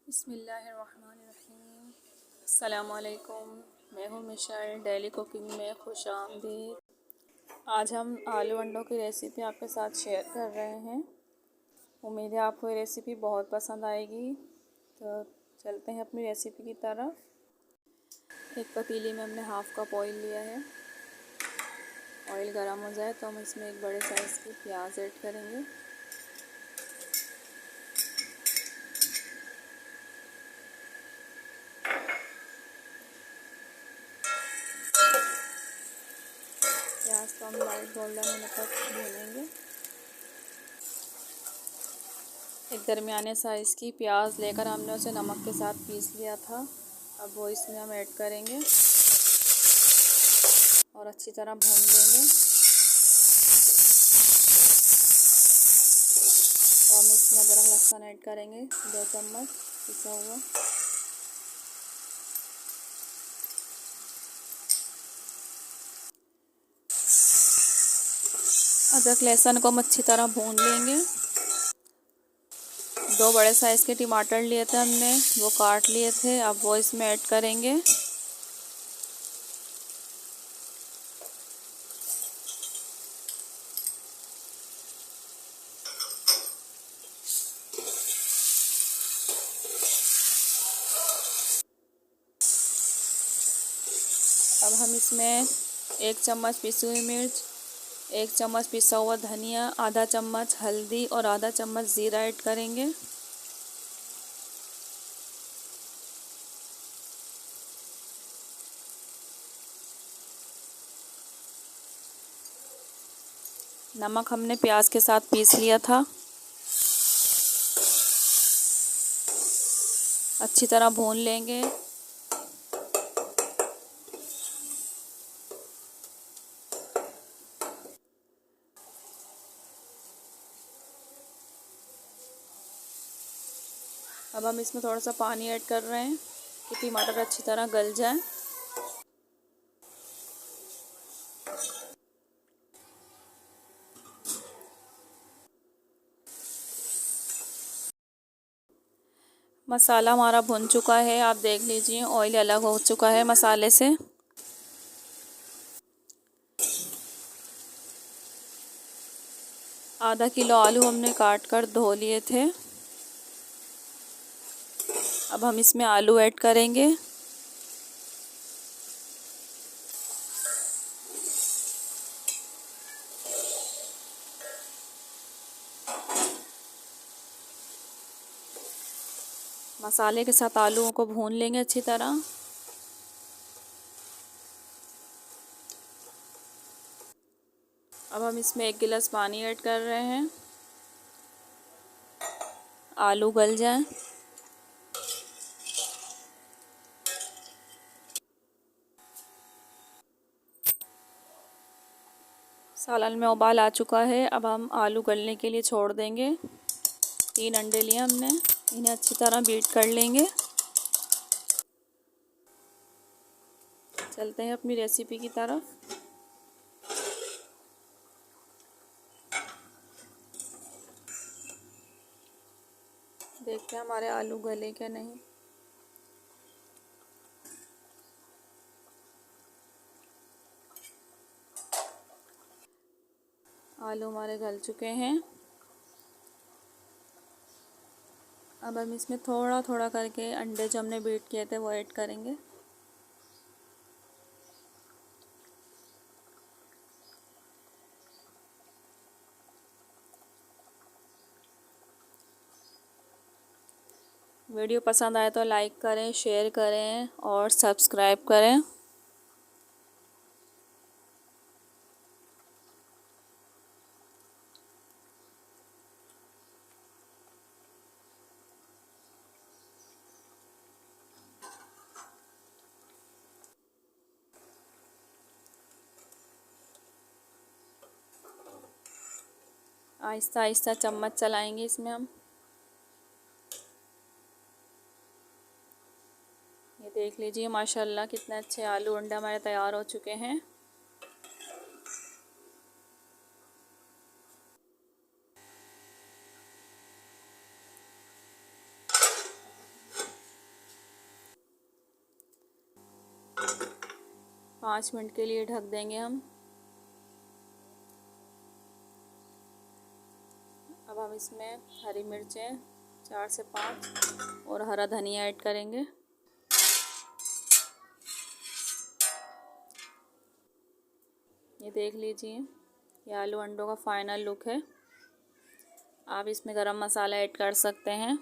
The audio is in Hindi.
बिस्मिल्लाहिर्रहमानिर्रहीम। अस्सलामुअलैकुम। मैं हूँ मिशाइल, डेली कुकिंग में खुश आमदीद। आज हम आलू अंडों की रेसिपी आपके साथ शेयर कर रहे हैं। उम्मीद है आपको ये रेसिपी बहुत पसंद आएगी। तो चलते हैं अपनी रेसिपी की तरफ। एक पतीली में हमने हाफ़ कप ऑयल लिया है। ऑयल गर्म हो जाए तो हम इसमें एक बड़े साइज़ की प्याज ऐड करेंगे। प्याज को हम लाइट गोल्डन होने तक भूनेंगे। एक दरमियाने साइज़ की प्याज लेकर हमने उसे नमक के साथ पीस लिया था। अब वो इसमें हम ऐड करेंगे और अच्छी तरह भून लेंगे। और हम इसमें अदरक लहसुन ऐड करेंगे 2 चम्मच पिसा हुआ। अदरक लहसुन को हम अच्छी तरह भून लेंगे। 2 बड़े साइज़ के टमाटर लिए थे हमने, वो काट लिए थे। अब वो इसमें ऐड करेंगे। अब हम इसमें 1 चम्मच पिसी हुई मिर्च, 1 चम्मच पिसा हुआ धनिया, आधा चम्मच हल्दी और आधा चम्मच ज़ीरा ऐड करेंगे। नमक हमने प्याज के साथ पीस लिया था। अच्छी तरह भून लेंगे। अब हम इसमें थोड़ा सा पानी ऐड कर रहे हैं कि टमाटर अच्छी तरह गल जाए। मसाला हमारा भुन चुका है, आप देख लीजिए ऑयल अलग हो चुका है मसाले से। आधा किलो आलू हमने काट कर धो लिए थे। अब हम इसमें आलू ऐड करेंगे। मसाले के साथ आलूओं को भून लेंगे अच्छी तरह। अब हम इसमें 1 गिलास पानी ऐड कर रहे हैं, आलू गल जाए। सालन में उबाल आ चुका है। अब हम आलू गलने के लिए छोड़ देंगे। 3 अंडे लिए हमने, इन्हें अच्छी तरह बीट कर लेंगे। चलते हैं अपनी रेसिपी की तरफ। देखते हैं हमारे आलू गले क्या नहीं। आलू हमारे गल चुके हैं। अब हम इसमें थोड़ा थोड़ा करके अंडे जो हमने बीट किए थे वो ऐड करेंगे। वीडियो पसंद आए तो लाइक करें, शेयर करें और सब्सक्राइब करें। आहिस्ता आहिस्ता चम्मच चलाएंगे इसमें हम। ये देख लीजिए माशाल्लाह कितने अच्छे आलू अंडे हमारे तैयार हो चुके हैं। 5 मिनट के लिए ढक देंगे हम। अब हम इसमें हरी मिर्चें 4 से 5 और हरा धनिया ऐड करेंगे। ये देख लीजिए, ये आलू अंडों का फाइनल लुक है। आप इसमें गरम मसाला ऐड कर सकते हैं।